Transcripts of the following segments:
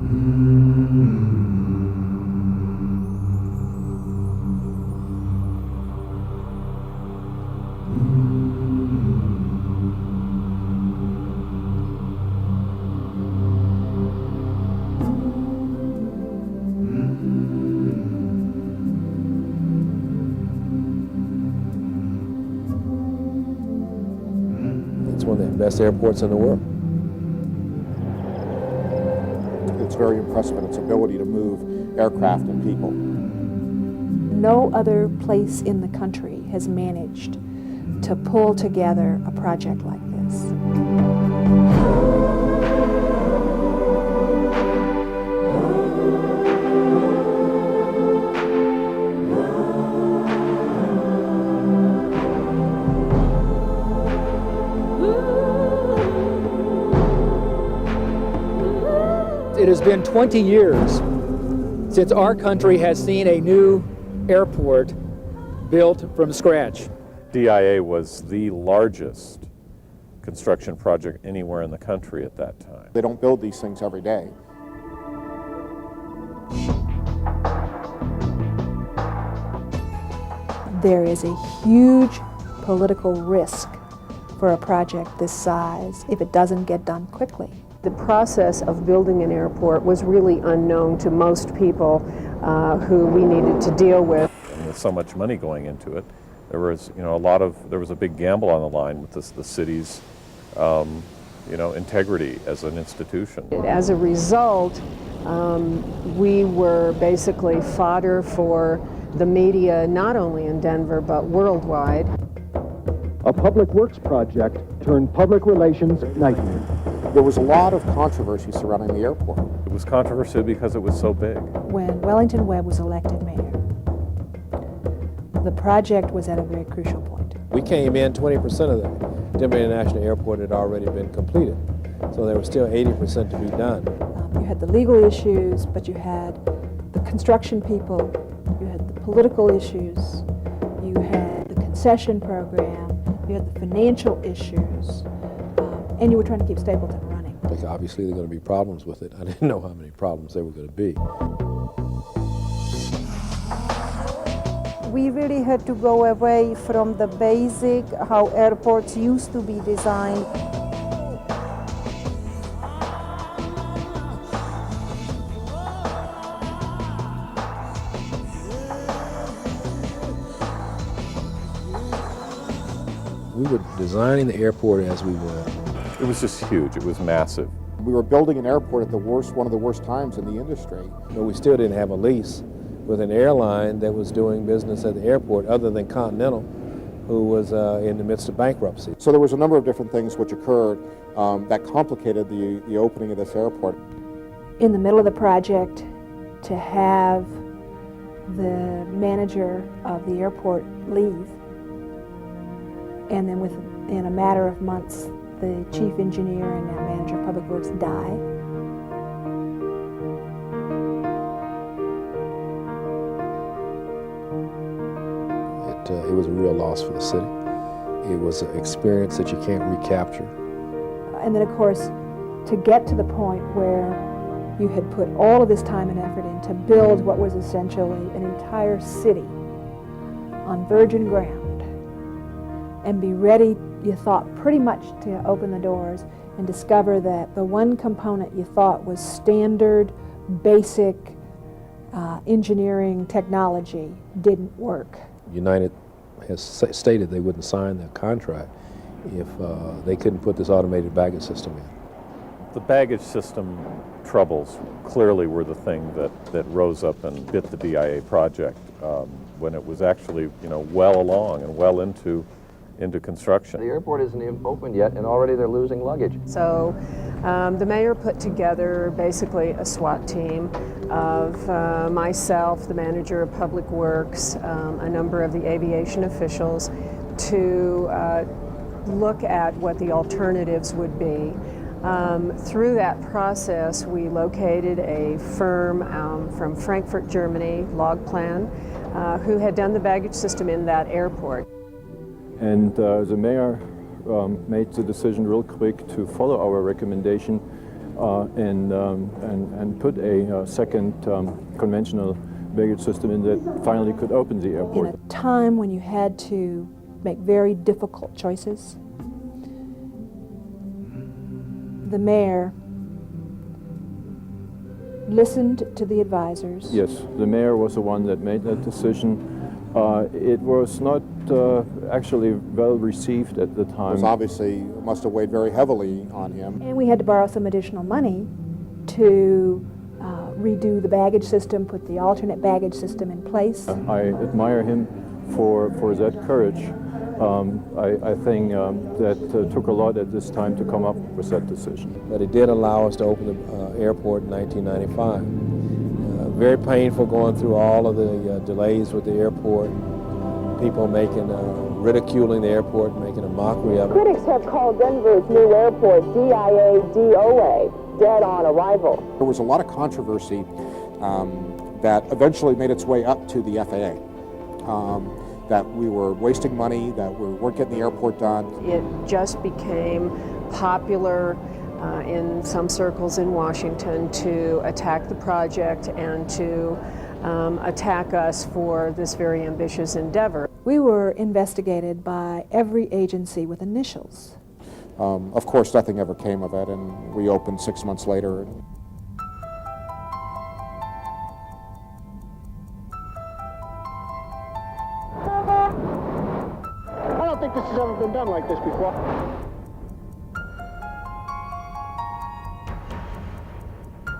It's one of the best airports in the world. It's very impressive in its ability to move aircraft and people. No other place in the country has managed to pull together a project like this. It has been 20 years since our country has seen a new airport built from scratch. DIA was the largest construction project anywhere in the country at that time. They don't build these things every day. There is a huge political risk for a project this size if it doesn't get done quickly. The process of building an airport was really unknown to most people who we needed to deal with. And with so much money going into it, there was, there was a big gamble on the line with the city's, integrity as an institution. As a result, we were basically fodder for the media, not only in Denver, but worldwide. A public works project turned public relations nightmare. There was a lot of controversy surrounding the airport. It was controversial because it was so big. When Wellington Webb was elected mayor, the project was at a very crucial point. We came in, 20% of the Denver International Airport had already been completed. So there was still 80% to be done. You had the legal issues, but you had the construction people, you had the political issues, you had the concession program, you had the financial issues, and you were trying to keep Stapleton running. Like obviously there are going to be problems with it. I didn't know how many problems there were going to be. We really had to go away from the basic, how airports used to be designed. We were designing the airport as we were. It was just huge. It was massive. We were building an airport at one of the worst times in the industry. But we still didn't have a lease with an airline that was doing business at the airport other than Continental, who was in the midst of bankruptcy. So there was a number of different things which occurred that complicated the opening of this airport. In the middle of the project, to have the manager of the airport leave, and then within a matter of months, the chief engineer and now manager of public works die. It was a real loss for the city. It was an experience that you can't recapture. And then, of course, to get to the point where you had put all of this time and effort in to build what was essentially an entire city on virgin ground and be ready, you thought, pretty much to open the doors and discover that the one component you thought was standard, basic engineering technology didn't work. United has stated they wouldn't sign the contract if they couldn't put this automated baggage system in. The baggage system troubles clearly were the thing that rose up and bit the DIA project when it was actually, well along and well into construction. The airport isn't even opened yet, and already they're losing luggage. So the mayor put together basically a SWAT team of myself, the manager of Public Works, a number of the aviation officials, to look at what the alternatives would be. Through that process, we located a firm from Frankfurt, Germany, Logplan, who had done the baggage system in that airport. And the mayor made the decision real quick to follow our recommendation and put a second conventional baggage system in that finally could open the airport. In a time when you had to make very difficult choices, the mayor listened to the advisors. Yes, the mayor was the one that made that decision. It was not actually well received at the It time. was obviously must have weighed very heavily on him. And we had to borrow some additional money to redo the baggage system, put the alternate baggage system in place. I admire him for that courage. I think that took a lot at this time to come up with that decision. But it did allow us to open the airport in 1995. Very painful going through all of the delays with the airport, people ridiculing the airport, making a mockery of it. Critics have called Denver's new airport DIA DOA, dead on arrival. There was a lot of controversy that eventually made its way up to the FAA. That we were wasting money, that we weren't getting the airport done. It just became popular in some circles in Washington to attack the project and to attack us for this very ambitious endeavor. We were investigated by every agency with initials. Of course, nothing ever came of it, and we opened 6 months later. I don't think this has ever been done like this before.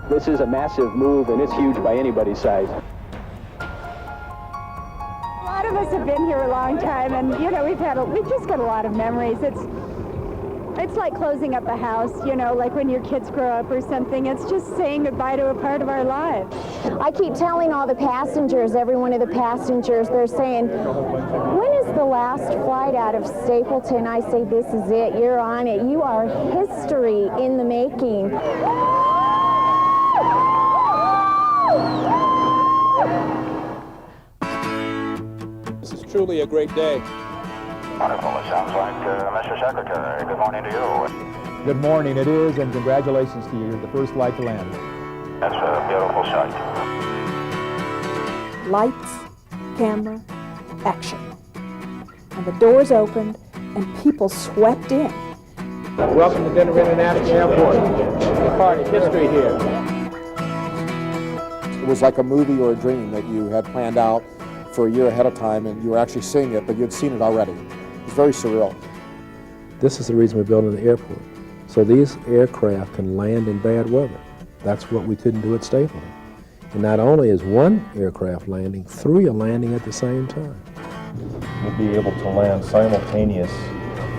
This is a massive move, and it's huge by anybody's size. A lot of us have been here a long time, and you know, we've just got a lot of memories. It's like closing up a house, you know, like when your kids grow up or something. It's just saying goodbye to a part of our lives. I keep telling all the passengers, every one of the passengers, they're saying, when is the last flight out of Stapleton? I say, this is it. You're on it. You are history in the making. This is truly a great day. Wonderful. It sounds like Mr. Secretary. Good morning to you. Good morning, it is, and congratulations to you, the first flight to land. That's a beautiful sight. Lights, camera, action. And the doors opened and people swept in. Welcome to Denver International Airport. A part of history here. It was like a movie or a dream that you had planned out for a year ahead of time, and you were actually seeing it, but you had seen it already. It's very surreal. This is the reason we're building the airport. So these aircraft can land in bad weather. That's what we couldn't do at Stapleton. And not only is one aircraft landing, 3 are landing at the same time. We'll be able to land simultaneous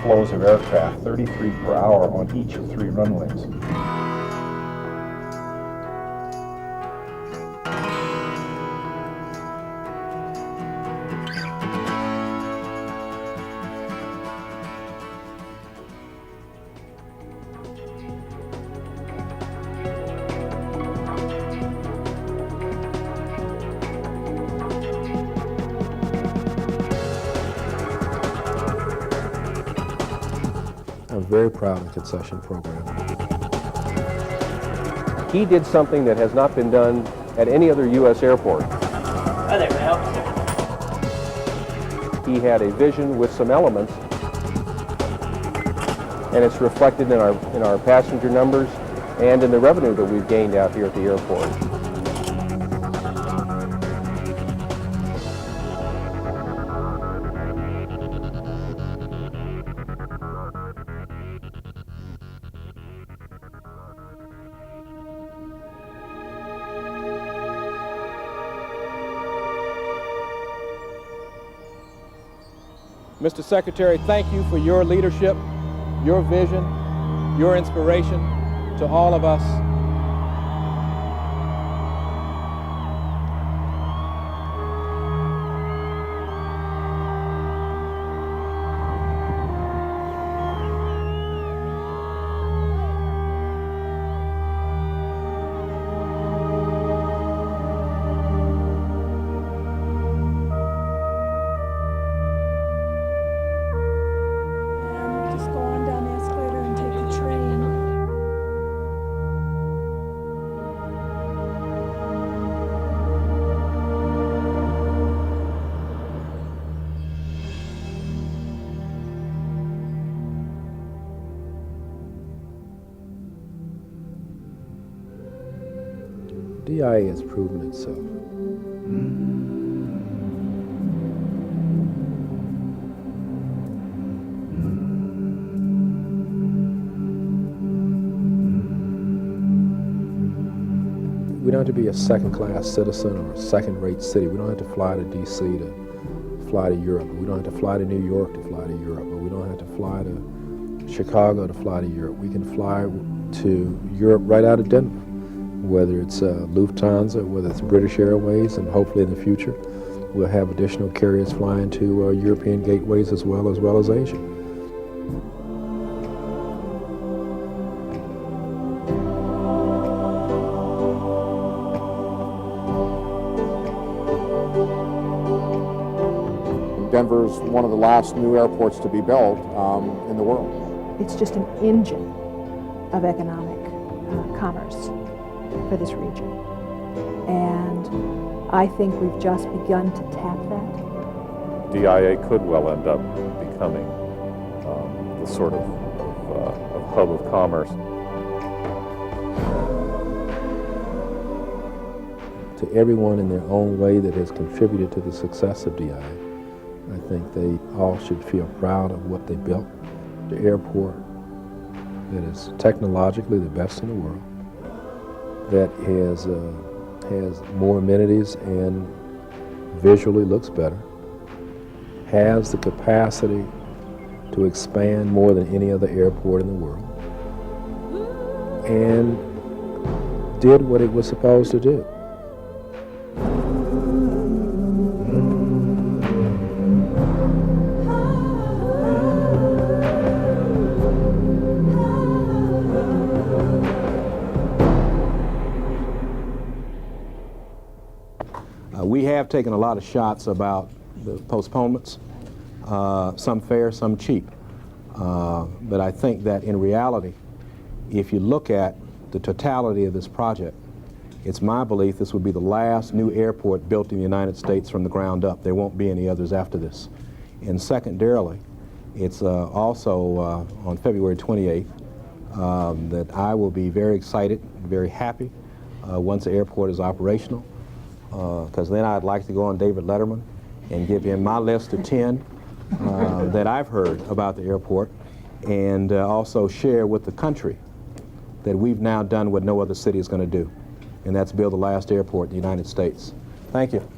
flows of aircraft, 33 per hour on each of 3 runways. I'm very proud of the concession program. He did something that has not been done at any other U.S. airport. Hi there, man. He had a vision with some elements, and it's reflected in our passenger numbers and in the revenue that we've gained out here at the airport. Mr. Secretary, thank you for your leadership, your vision, your inspiration to all of us. DIA has proven itself. We don't have to be a second-class citizen or a second-rate city. We don't have to fly to D.C. to fly to Europe. We don't have to fly to New York to fly to Europe. Or we don't have to fly to Chicago to fly to Europe. We can fly to Europe right out of Denver, whether it's Lufthansa, whether it's British Airways, and hopefully in the future we'll have additional carriers flying to European gateways as well as Asia. Denver's one of the last new airports to be built in the world. It's just an engine of economic commerce for this region. And I think we've just begun to tap that. DIA could well end up becoming the sort of hub of commerce. To everyone in their own way that has contributed to the success of DIA, I think they all should feel proud of what they built. The airport that is technologically the best in the world, that has more amenities and visually looks better, has the capacity to expand more than any other airport in the world, and did what it was supposed to do. We have taken a lot of shots about the postponements, some fair, some cheap. But I think that in reality, if you look at the totality of this project, it's my belief this would be the last new airport built in the United States from the ground up. There won't be any others after this. And secondarily, it's also on February 28th that I will be very excited, very happy once the airport is operational. Because then I'd like to go on David Letterman and give him my list of 10 that I've heard about the airport, and also share with the country that we've now done what no other city is going to do, and that's build the last airport in the United States. Thank you.